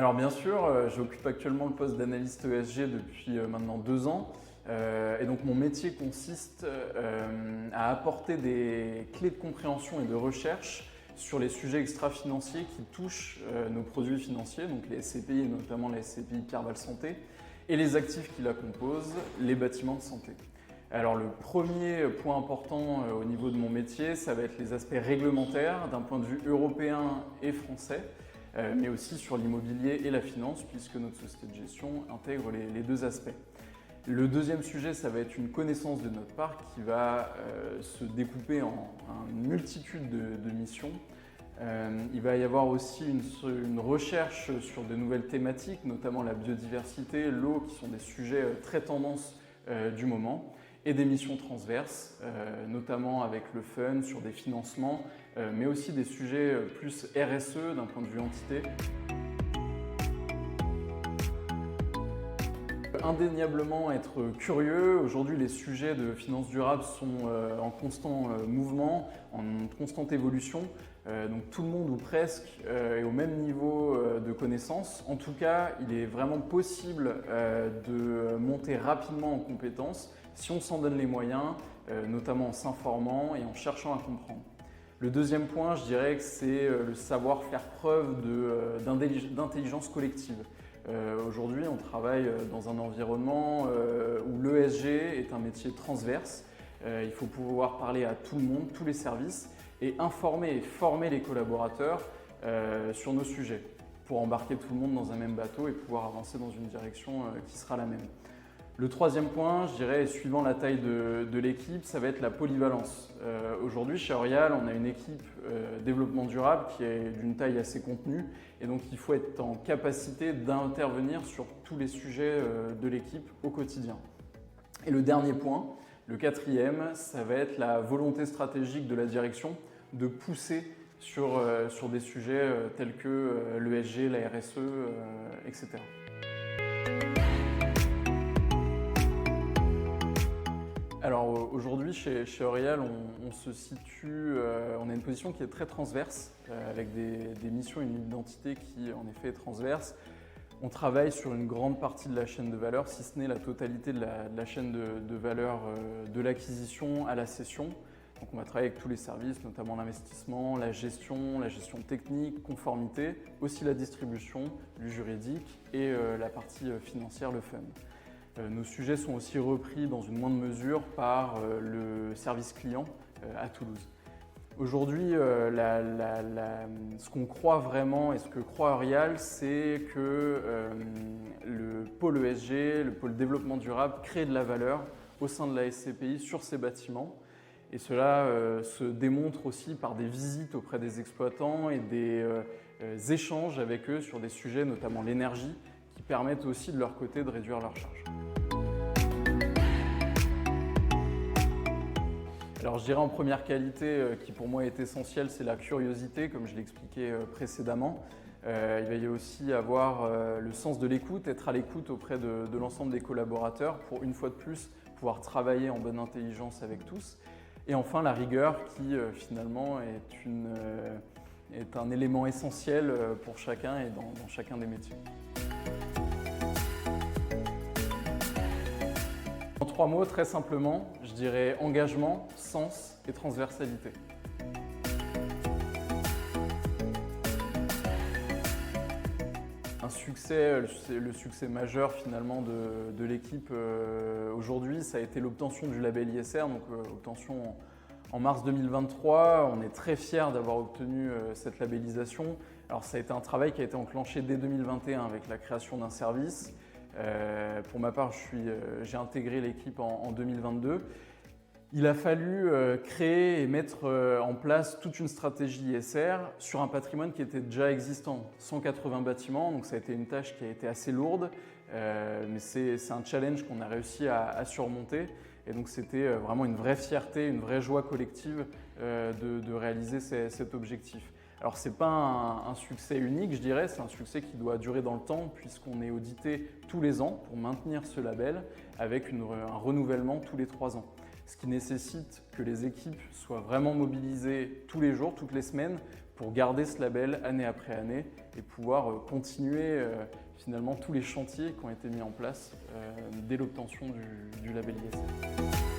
Alors bien sûr, j'occupe actuellement le poste d'analyste ESG depuis maintenant 2 ans. Et donc mon métier consiste à apporter des clés de compréhension et de recherche sur les sujets extra-financiers qui touchent nos produits financiers, donc les SCPI et notamment les SCPI Pierre-Val Santé, et les actifs qui la composent, les bâtiments de santé. Alors le premier point important au niveau de mon métier, ça va être les aspects réglementaires d'un point de vue européen et français, mais aussi sur l'immobilier et la finance, puisque notre société de gestion intègre les deux aspects. Le deuxième sujet, ça va être une connaissance de notre parc qui va se découper en une multitude de missions. Il va y avoir aussi une recherche sur de nouvelles thématiques, notamment la biodiversité, l'eau, qui sont des sujets très tendances du moment, et des missions transverses, notamment avec le fund sur des financements, mais aussi des sujets plus RSE d'un point de vue entité. Indéniablement être curieux. Aujourd'hui, les sujets de finances durables sont en constant mouvement, en constante évolution. Donc tout le monde ou presque est au même niveau de connaissance. En tout cas, il est vraiment possible de monter rapidement en compétences si on s'en donne les moyens, notamment en s'informant et en cherchant à comprendre. Le deuxième point, je dirais que c'est le savoir faire preuve d'intelligence collective. Aujourd'hui, on travaille dans un environnement où l'ESG est un métier transverse. Il faut pouvoir parler à tout le monde, tous les services, et informer et former les collaborateurs sur nos sujets pour embarquer tout le monde dans un même bateau et pouvoir avancer dans une direction qui sera la même. Le troisième point, je dirais, suivant la taille de l'équipe, ça va être la polyvalence. Aujourd'hui, chez Orial, on a une équipe développement durable qui est d'une taille assez contenue et donc il faut être en capacité d'intervenir sur tous les sujets de l'équipe au quotidien. Et le dernier point, le quatrième, ça va être la volonté stratégique de la direction de pousser sur des sujets tels que l'ESG, la RSE, etc. Alors aujourd'hui chez Orial, on se situe, on a une position qui est très transverse, avec des missions et une identité qui en effet est transverse. On travaille sur une grande partie de la chaîne de valeur, si ce n'est la totalité de la chaîne de valeur de l'acquisition à la cession. Donc on va travailler avec tous les services, notamment l'investissement, la gestion technique, conformité, aussi la distribution, le juridique et la partie financière, le fund. Nos sujets sont aussi repris dans une moindre mesure par le service client à Toulouse. Aujourd'hui, ce qu'on croit vraiment et ce que croit Orial, c'est que le pôle ESG, le pôle développement durable, crée de la valeur au sein de la SCPI sur ces bâtiments. Et cela se démontre aussi par des visites auprès des exploitants et des échanges avec eux sur des sujets, notamment l'énergie, qui permettent aussi de leur côté de réduire leurs charges. Alors je dirais en première qualité qui pour moi est essentielle, c'est la curiosité, comme je l'expliquais précédemment. Il va y aussi avoir le sens de l'écoute, être à l'écoute auprès de l'ensemble des collaborateurs pour une fois de plus pouvoir travailler en bonne intelligence avec tous. Et enfin la rigueur qui finalement est un élément essentiel pour chacun et dans chacun des métiers. En 3 mots, très simplement, je dirais engagement, sens et transversalité. Le succès majeur finalement de l'équipe aujourd'hui, ça a été l'obtention du label ISR, donc obtention en mars 2023. On est très fiers d'avoir obtenu cette labellisation. Alors ça a été un travail qui a été enclenché dès 2021 avec la création d'un service. Pour ma part, j'ai intégré l'équipe en 2022. Il a fallu créer et mettre en place toute une stratégie ISR sur un patrimoine qui était déjà existant, 180 bâtiments, donc ça a été une tâche qui a été assez lourde, mais c'est un challenge qu'on a réussi à surmonter. Et donc c'était vraiment une vraie fierté, une vraie joie collective de réaliser cet objectif. Alors ce n'est pas un succès unique, je dirais, c'est un succès qui doit durer dans le temps puisqu'on est audité tous les ans pour maintenir ce label avec un renouvellement tous les 3 ans. Ce qui nécessite que les équipes soient vraiment mobilisées tous les jours, toutes les semaines pour garder ce label année après année et pouvoir continuer finalement tous les chantiers qui ont été mis en place dès l'obtention du label ISR.